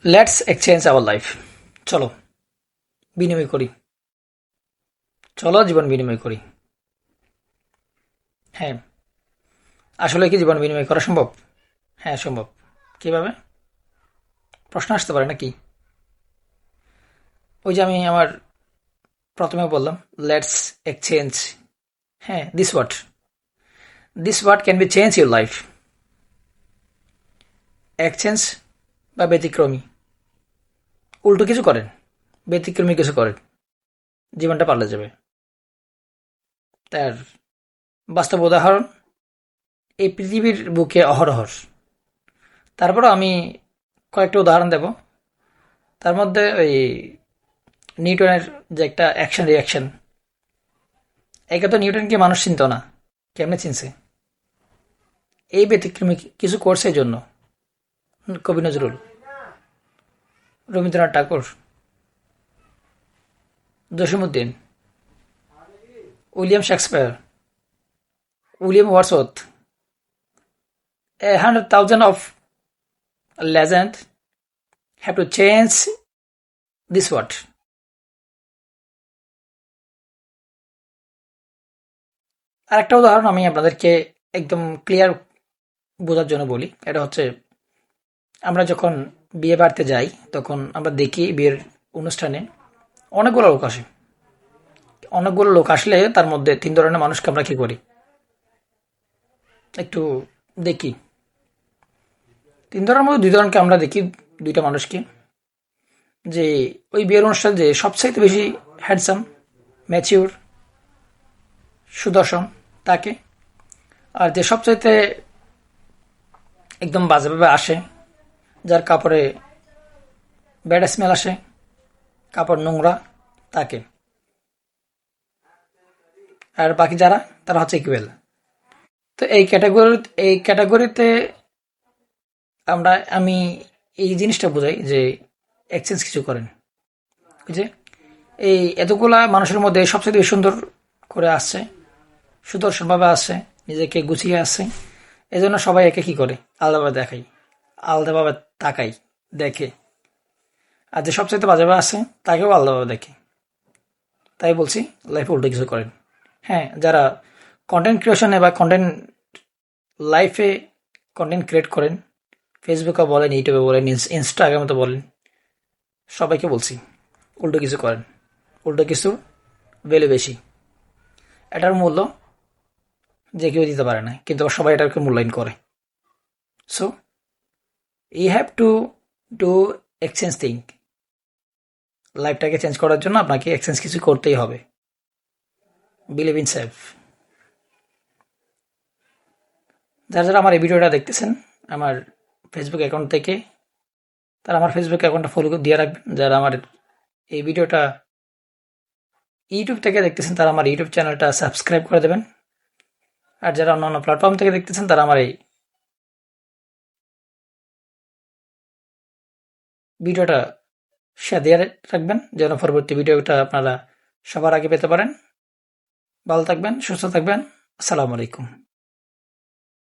Let's exchange our life. চলো বিনিময় করি, চলো জীবন বিনিময় করি। হ্যাঁ, আসলে কি জীবন বিনিময় করা সম্ভব? হ্যাঁ সম্ভব। কিভাবে? প্রশ্ন আসতে পারে নাকি? ওই যে আমি আমার প্রথমে বললাম, লেটস এক্সচেঞ্জ। হ্যাঁ, this word can be change your life. Exchange বা ব্যতিক্রমী, উল্টো কিছু করেন, ব্যতিক্রমী কিছু করেন, জীবনটা পাল্টে যাবে। তার বাস্তব উদাহরণ এই পৃথিবীর বুকে অহরহর। তারপরও আমি কয়েকটা উদাহরণ দেব। তার মধ্যে ওই নিউটনের যে একটা অ্যাকশন রিয়াকশন, একে তো নিউটনকে মানুষ চিনত না, কেমনে চিনছে? এই ব্যতিক্রমী কিছু করছে এই জন্য। কবি Nazrul, Rabindranath Thakur, Jasimuddin, William Shakespeare, William Wordsworth, 100,000 of legend have to change this word. আরেকটা উদাহরণ আমি আপনাদেরকে একদম ক্লিয়ার বোঝার জন্য বলি। এটা হচ্ছে, আমরা যখন বিয়ে বাড়িতে যাই তখন আমরা দেখি বিয়ের অনুষ্ঠানে অনেকগুলো লোক আসে। অনেকগুলো লোক আসলে তার মধ্যে তিন ধরনের মানুষকে আমরা কি করি একটু দেখি। তিন ধরনের মধ্যে দুই ধরনকে আমরা দেখি, দুইটা মানুষকে, যে ওই বিয়ের অনুষ্ঠান যে সবচাইতে বেশি হ্যান্ডসাম, ম্যাচিউর, সুদর্শন তাকে। আর যে সবচাইতে একদম বাজেভাবে আসে, যার কাপড়ে ব্যাড স্মেল আসে, কাপড় নোংরা, তাকে। আর বাকি যারা, তারা হচ্ছে ইকুয়াল। তো এই ক্যাটাগরিতে আমি এই জিনিসটা বোঝাই যে এক্সচেঞ্জ কিছু করেন। ওই যে এই এতগুলা মানুষের মধ্যে সবচেয়ে বেশি সুন্দর করে আসছে, সুদর্শনভাবে আসছে, নিজেকে গুছিয়ে আসছে, এই জন্য সবাই একে কি করে আলাদাভাবে দেখাই, আলাদাভাবে তাকাই, দেখে। আর যে সবচেয়ে বাজেভাবে আসছে তাকেও আলাদাভাবে দেখে। তাই বলছি, লাইফে উল্টো কিছু করেন। হ্যাঁ, যারা কন্টেন্ট ক্রিয়েশনে বা লাইফে কন্টেন্ট ক্রিয়েট করেন, ফেসবুকে বলেন, ইউটিউবে বলেন, ইনস্টাগ্রামে তো বলেন, সবাইকে বলছি উল্টো কিছু করেন। উল্টো কিছু ভ্যালু বেশি। এটার মূল্য যে কেউ দিতে পারে না, কিন্তু আবার সবাই এটাকে মূল্যায়ন করে। So you have to do exchange thing. লাইফটাকে চেঞ্জ করার জন্য আপনাকে এক্সচেঞ্জ কিছু করতেই হবে। Believe in self. যারা যারা আমার এই ভিডিওটা দেখতেছেন আমার ফেসবুক অ্যাকাউন্ট থেকে, তারা আমার ফেসবুক অ্যাকাউন্টটা ফলো দিয়ে রাখবেন। যারা আমার এই ভিডিওটা ইউটিউব থেকে দেখতেছেন তারা আমার ইউটিউব চ্যানেলটা সাবস্ক্রাইব করে দেবেন। আর যারা অন্যান্য প্ল্যাটফর্ম থেকে দেখতেছেন তারা আমার এই ভিডিওটা শেয়ার দিয়ে রাখবেন, যেন পরবর্তী ভিডিওটা আপনারা সবার আগে পেতে পারেন। ভালো থাকবেন, সুস্থ থাকবেন। আসসালামু আলাইকুম।